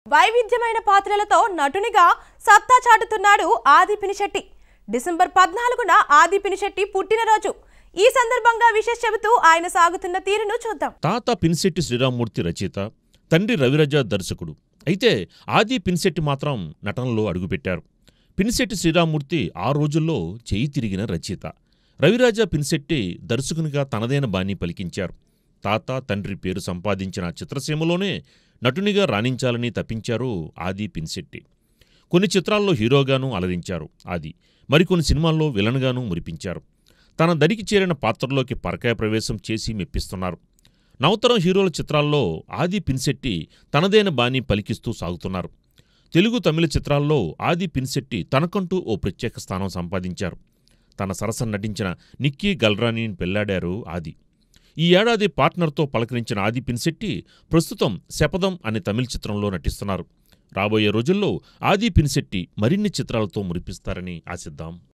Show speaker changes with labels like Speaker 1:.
Speaker 1: వైవిధ్యమైన పాత్రలతో నటునిగా సత్తా చాటుతున్నాడు ఆది పినిశెట్టి. డిసెంబర్ 14న ఆది పినిశెట్టి పుట్టినరోజు. ఈ సందర్భంగా విశేష చెబుతూ ఆయన సాగుతున్న తీరును చూద్దాం.
Speaker 2: తాత పినిశెట్టి శ్రీరామ్మూర్తి రచయిత, తండ్రి రవిరాజ దర్శకుడు. అయితే ఆది పినిశెట్టి మాత్రం నటనలో అడుగుపెట్టారు. పినిశెట్టి శ్రీరామ్మూర్తి ఆ రోజుల్లో చేయి తిరిగిన రచయిత. రవిరాజ పినిశెట్టి దర్శకునిగా తనదైన బాణీ పలికించారు. తాత తండ్రి పేరు సంపాదించిన చిత్రసీమలోనే నటునిగా రాణించాలని తప్పించారు ఆది పినిశెట్టి. కొన్ని చిత్రాల్లో హీరోగానూ అలరించారు ఆది. మరికొన్ని సినిమాల్లో విలన్గానూ మురిపించారు. తన దరికి చేరిన పాత్రలోకి పరకాయ ప్రవేశం చేసి మెప్పిస్తున్నారు. నవతరం హీరోల చిత్రాల్లో ఆది పినిశెట్టి తనదైన బాణీ పలికిస్తూ సాగుతున్నారు. తెలుగు తమిళ చిత్రాల్లో ఆది పినిశెట్టి తనకంటూ ఓ ప్రత్యేక స్థానం సంపాదించారు. తన సరసన నటించిన నిక్కీ గల్రానీని పెళ్లాడారు ఆది. ఈ ఏడాది పార్ట్నర్తో పలకరించిన ఆది పినిశెట్టి ప్రస్తుతం శపథం అనే తమిళ చిత్రంలో నటిస్తున్నారు. రాబోయే రోజుల్లో ఆది పినిశెట్టి మరిన్ని చిత్రాలతో మురిపిస్తారని ఆశిద్దాం.